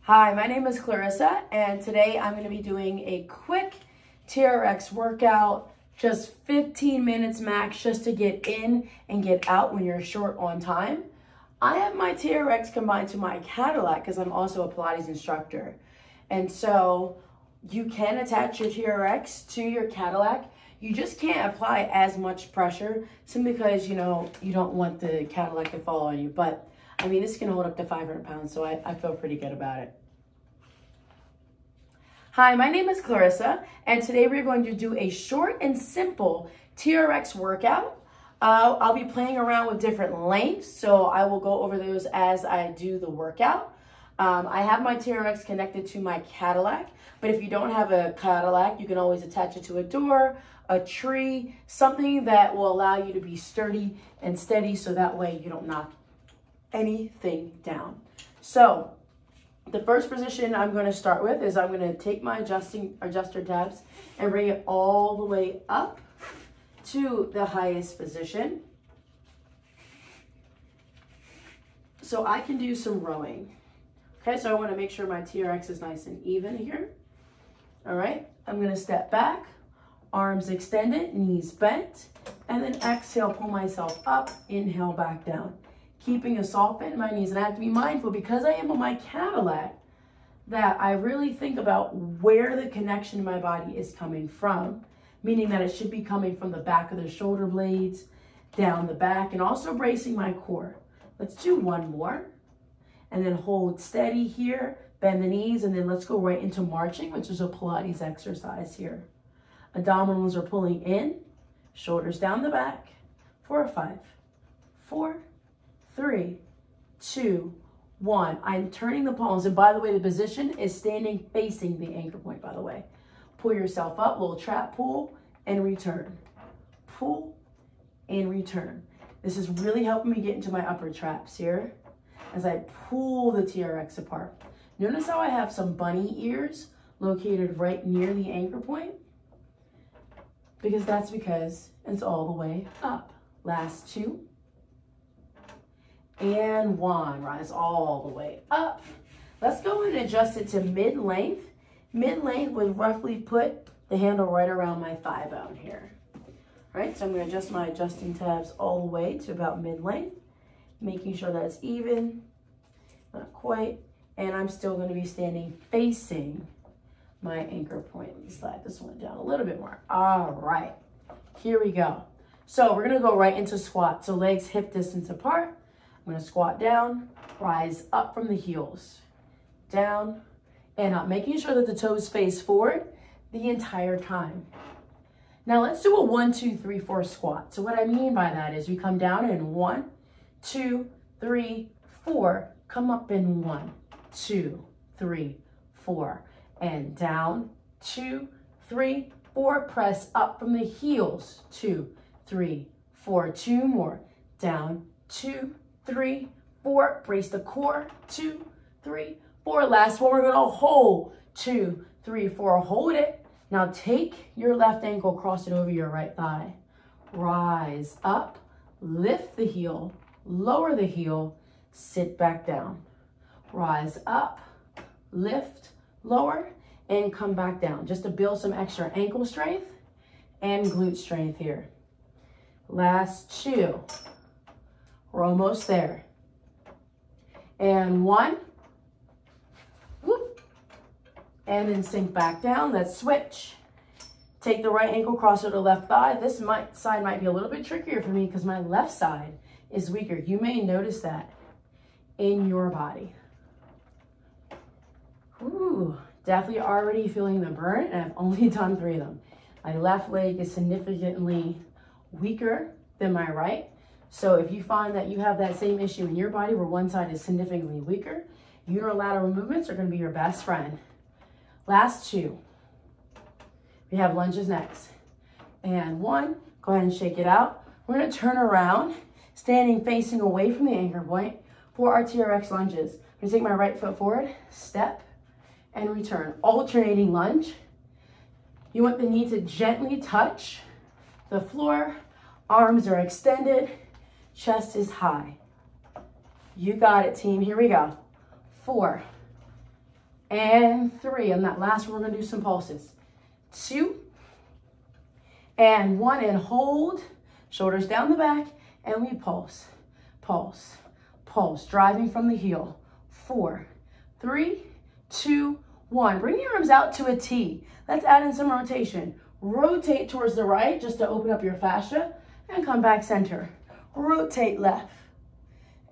Hi, my name is Clarissa, and today I'm going to be doing a quick TRX workout, just 15 minutes max, just to get in and get out when you're short on time. I have my TRX combined to my Cadillac because I'm also a Pilates instructor. And so you can attach your TRX to your Cadillac. You just can't apply as much pressure simply because, you don't want the Cadillac to fall on you. But I mean, this can hold up to 500 pounds, so I feel pretty good about it. Hi, my name is Clarissa, and today we're going to do a short and simple TRX workout. I'll be playing around with different lengths, so I will go over those as I do the workout. I have my TRX connected to my Cadillac, but if you don't have a Cadillac, you can always attach it to a door, a tree, something that will allow you to be sturdy and steady so that way you don't knock anything down. So the first position I'm going to start with is I'm going to take my adjuster tabs and bring it all the way up to the highest position. So I can do some rowing. Okay, so I want to make sure my TRX is nice and even here. All right, I'm going to step back, arms extended, knees bent, and then exhale, pull myself up, inhale, back down. Keeping a soft bend in my knees. And I have to be mindful, because I am on my Cadillac, that I really think about where the connection in my body is coming from, meaning that it should be coming from the back of the shoulder blades, down the back, and also bracing my core. Let's do one more. And then hold steady here, bend the knees, and then let's go right into marching, which is a Pilates exercise here. Abdominals are pulling in, shoulders down the back for 5, 4, 3, 2, 1. I'm turning the palms. And by the way, the position is standing facing the anchor point, by the way. Pull yourself up, little trap pull, and return. Pull and return. This is really helping me get into my upper traps here as I pull the TRX apart. Notice how I have some bunny ears located right near the anchor point? Because it's all the way up. Last 2. And 1, rise all the way up. Let's go and adjust it to mid-length. Mid-length would roughly put the handle right around my thigh bone here. All right, so I'm going to adjust my adjusting tabs all the way to about mid-length, making sure that it's even, not quite, and I'm still going to be standing facing my anchor point. Let me slide this one down a little bit more. All right, here we go. So we're going to go right into squat. So legs hip distance apart. I'm going to squat down, rise up from the heels, down and up, making sure that the toes face forward the entire time. Now let's do a 1, 2, 3, 4 squat. So what I mean by that is we come down in 1, 2, 3, 4, come up in 1, 2, 3, 4, and down, 2, 3, 4, press up from the heels, 2, 3, 4, 2 more, down, 2, 3, 4, brace the core, 2, 3, 4. Last one, we're gonna hold, 2, 3, 4, hold it. Now take your left ankle, cross it over your right thigh. Rise up, lift the heel, lower the heel, sit back down. Rise up, lift, lower, and come back down, just to build some extra ankle strength and glute strength here. Last 2. We're almost there. And 1. Whoop. And then sink back down. Let's switch. Take the right ankle, cross over the left thigh. This side might be a little bit trickier for me because my left side is weaker. You may notice that in your body. Ooh, definitely already feeling the burn, and I've only done 3 of them. My left leg is significantly weaker than my right. So if you find that you have that same issue in your body where one side is significantly weaker, unilateral movements are going to be your best friend. Last 2. We have lunges next. And 1, go ahead and shake it out. We're going to turn around, standing facing away from the anchor point for our TRX lunges. I'm going to take my right foot forward, step, and return. Alternating lunge. You want the knee to gently touch the floor. Arms are extended. Chest is high. You got it, team. Here we go. 4, and 3. On that last one, we're gonna do some pulses. 2, and 1, and hold. Shoulders down the back, and we pulse, pulse, pulse, driving from the heel. 4, 3, 2, 1. Bring your arms out to a T. Let's add in some rotation. Rotate towards the right just to open up your fascia, and come back center. Rotate left,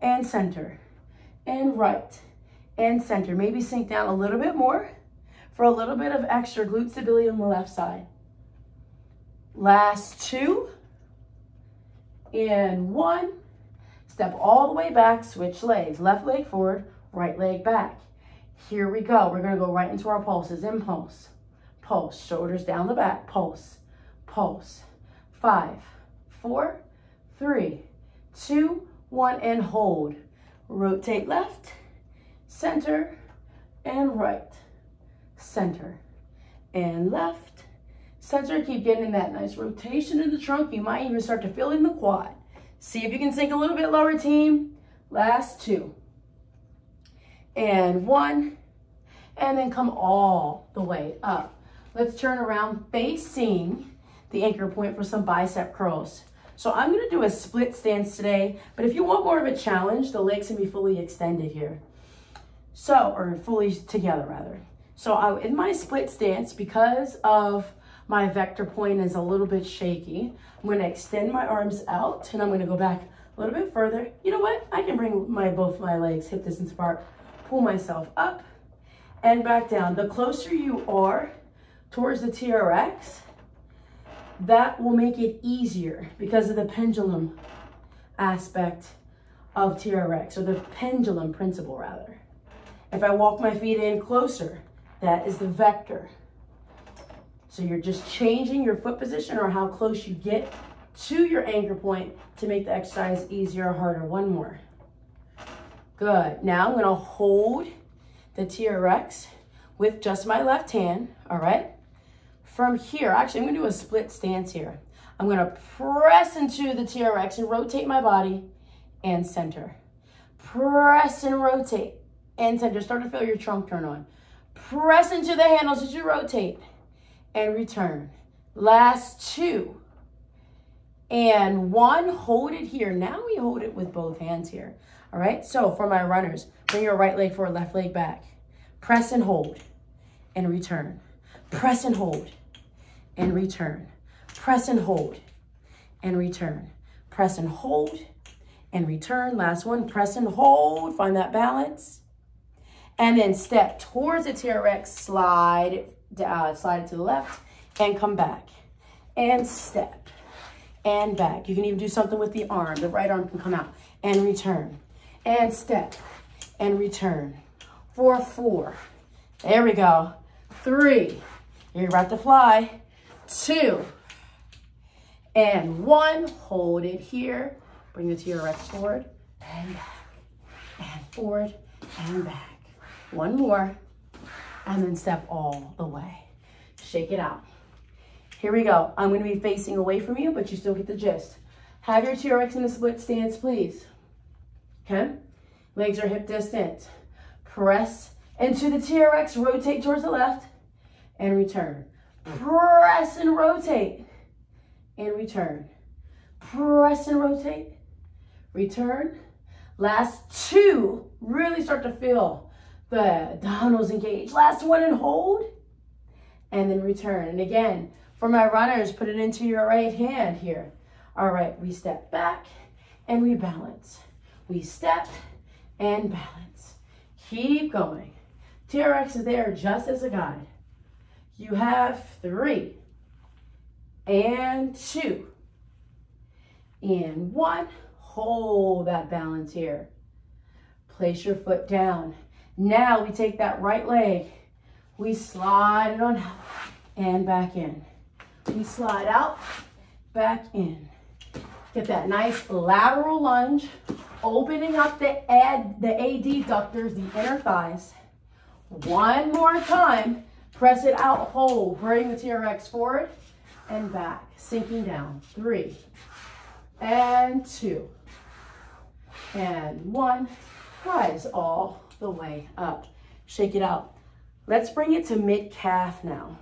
and center, and right, and center. Maybe sink down a little bit more for a little bit of extra glute stability on the left side. Last 2, and 1. Step all the way back, switch legs. Left leg forward, right leg back. Here we go. We're gonna go right into our pulses. Impulse, pulse, shoulders down the back, pulse, pulse. 5, 4, 3, 2, 1, and hold. Rotate left, center, and right, center, and left, center. Keep getting that nice rotation in the trunk. You might even start to feel in the quad. See if you can sink a little bit lower, team. Last 2, and 1, and then come all the way up. Let's turn around facing the anchor point for some bicep curls. So I'm gonna do a split stance today, but if you want more of a challenge, the legs can be fully extended here. So, or fully together rather. So in my split stance, because of my vector point is a little bit shaky, I'm gonna extend my arms out, and I'm gonna go back a little bit further. You know what? I can bring both my legs hip distance apart, pull myself up and back down. The closer you are towards the TRX, that will make it easier because of the pendulum aspect of TRX, or the pendulum principle rather. If I walk my feet in closer, that is the vector. So you're just changing your foot position or how close you get to your anchor point to make the exercise easier or harder. 1 more. Good. Now I'm gonna hold the TRX with just my left hand, all right? From here, actually I'm gonna do a split stance here. I'm gonna press into the TRX and rotate my body and center. Press and rotate and center. Start to feel your trunk turn on. Press into the handles as you rotate and return. Last 2, and 1. Hold it here. Now we hold it with both hands here. All right, so for my runners, bring your right leg forward, left leg back. Press and hold and return. Press and hold and return. Press and hold and return. Press and hold and return. Last one, press and hold. Find that balance. And then step towards the TRX, slide it to the left and come back. And step and back. You can even do something with the arm. The right arm can come out and return. And step and return. 4, 4. There we go. 3. You're about to fly. 2. And 1. Hold it here. Bring the TRX forward and back. And forward and back. 1 more. And then step all the way. Shake it out. Here we go. I'm going to be facing away from you, but you still get the gist. Have your TRX in a split stance, please. Okay? Legs are hip distance. Press into the TRX. Rotate towards the left and return. Press and rotate and return. Press and rotate. Return. Last 2. Really start to feel the abdominals engage. Last 1 and hold. And then return. And again, for my runners, put it into your right hand here. All right, we step back and we balance. We step and balance. Keep going. TRX is there just as a guide. You have 3 and 2 and 1. Hold that balance here. Place your foot down. Now we take that right leg. We slide it on out and back in. We slide out, back in. Get that nice lateral lunge, opening up the adductors, the inner thighs. 1 more time. Press it out, hold. Bring the TRX forward and back. Sinking down. 3 and 2 and 1. Rise all the way up. Shake it out. Let's bring it to mid-calf now.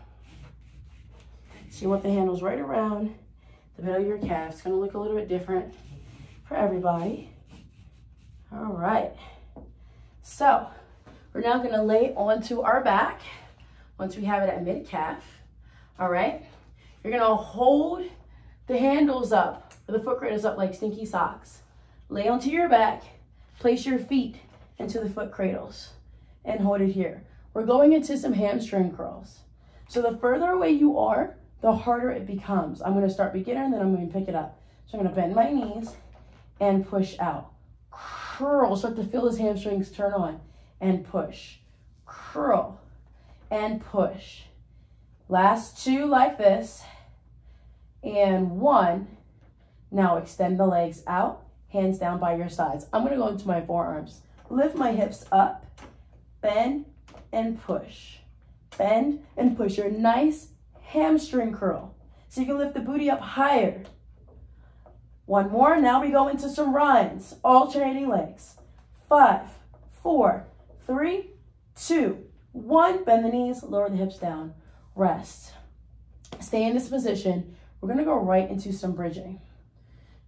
So you want the handles right around the middle of your calf. It's going to look a little bit different for everybody. All right. So we're now going to lay onto our back once we have it at mid-calf. All right. You're going to hold the handles up, or the foot cradles up like stinky socks. Lay onto your back. Place your feet into the foot cradles and hold it here. We're going into some hamstring curls. So the further away you are, the harder it becomes. I'm going to start beginner and then I'm going to pick it up. So I'm going to bend my knees and push out. Curl. Start to feel those hamstrings turn on and push. Curl and push. Last two like this. And one. Now extend the legs out. Hands down by your sides. I'm going to go into my forearms. Lift my hips up. Bend and push. Bend and push. Your nice hamstring curl. So you can lift the booty up higher. One more. Now we go into some runs. Alternating legs. 5, 4, 3, 2, 1. Bend the knees. Lower the hips down. Rest. Stay in this position. We're going to go right into some bridging.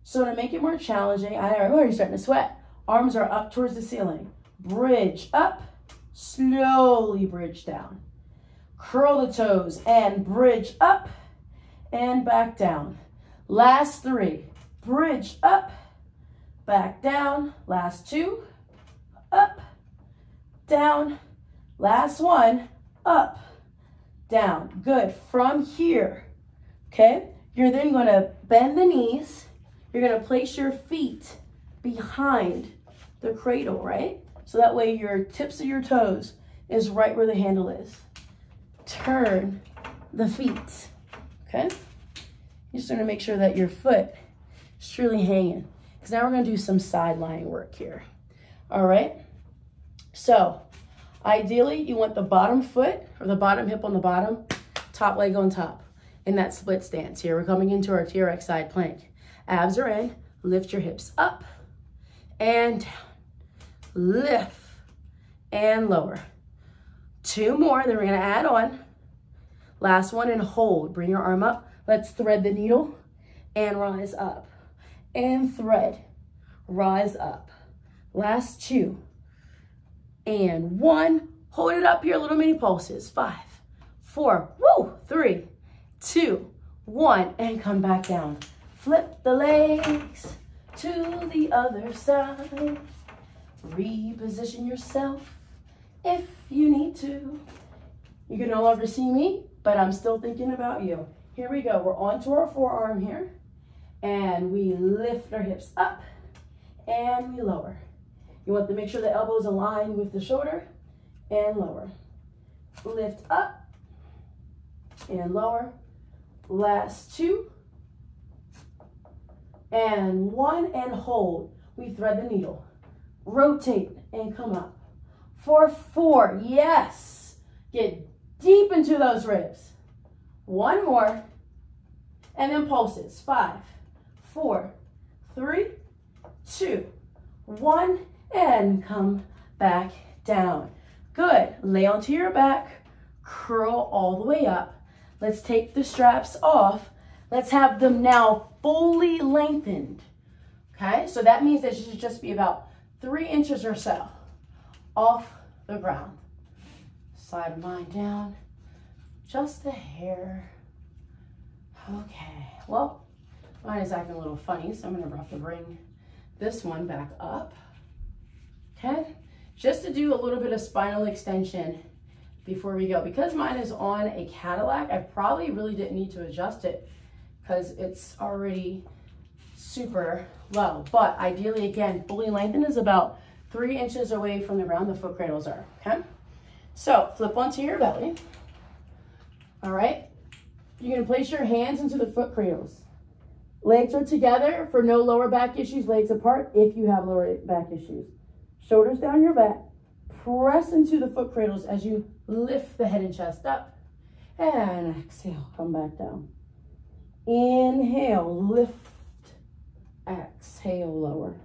So to make it more challenging, I'm already starting to sweat. Arms are up towards the ceiling. Bridge up. Slowly bridge down. Curl the toes and bridge up and back down. Last 3. Bridge up, back down. Last 2. Up, down. Last 1. Up, down. Good. From here, okay, you're then going to bend the knees. You're going to place your feet behind the cradle, right? So that way your tips of your toes is right where the handle is. Turn the feet, okay? You just want to make sure that your foot is truly hanging. Because now we're going to do some side lying work here. All right? So, ideally, you want the bottom foot or the bottom hip on the bottom, top leg on top in that split stance here. We're coming into our TRX side plank. Abs are in. Lift your hips up and down. Lift and lower. 2 more, then we're going to add on. Last one and hold. Bring your arm up. Let's thread the needle and rise up. And thread. Rise up. Last 2. And 1. Hold it up here, little mini pulses. 5, 4, 3, 2, 1. And come back down. Flip the legs to the other side. Reposition yourself if you need to. You can no longer see me, but I'm still thinking about you. Here we go. We're onto our forearm here. And we lift our hips up and we lower. You want to make sure the elbows align with the shoulder and lower. Lift up and lower. Last 2. And 1 and hold. We thread the needle. Rotate and come up. For 4, yes. Get deep into those ribs. 1 more. And then pulses. 5, 4, 3, 2, 1. And come back down. Good. Lay onto your back. Curl all the way up. Let's take the straps off. Let's have them now fully lengthened. Okay, so that means that you should just be about 3 inches or so off the ground. Side of mine down, just a hair. Okay, well, mine is acting a little funny, so I'm gonna have to bring this one back up. Okay, just to do a little bit of spinal extension before we go. Because mine is on a Cadillac, I probably really didn't need to adjust it because it's already super low. But ideally, again, fully lengthened is about 3 inches away from the ground the foot cradles are, okay? So flip onto your belly, all right? You're gonna place your hands into the foot cradles. Legs are together for no lower back issues, legs apart if you have lower back issues. Shoulders down your back. Press into the foot cradles as you lift the head and chest up. And exhale, come back down. Inhale, lift. Exhale, lower.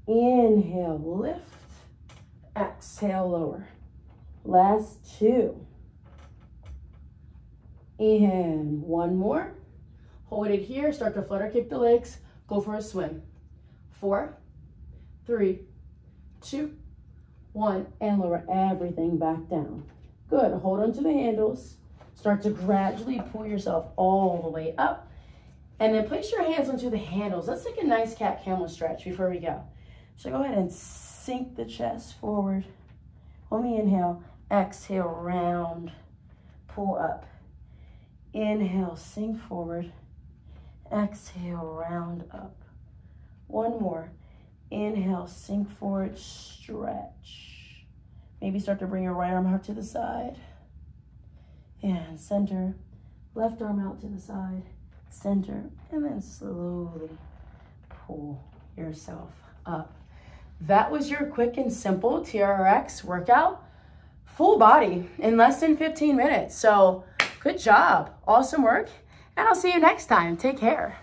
Inhale, lift. Exhale, lower. Last 2. And 1 more. Hold it here. Start to flutter kick the legs. Go for a swim. 4, 3, 2, 1. And lower everything back down. Good. Hold on to the handles. Start to gradually pull yourself all the way up. And then place your hands onto the handles. Let's take a nice cat-camel stretch before we go. So go ahead and sink the chest forward. Let me inhale. Exhale, round. Pull up. Inhale, sink forward. Exhale, round up. 1 more. Inhale, sink forward, stretch. Maybe start to bring your right arm out to the side. And center. Left arm out to the side. Center. And then slowly pull yourself up. That was your quick and simple TRX workout. Full body in less than 15 minutes. So good job. Awesome work. And I'll see you next time. Take care.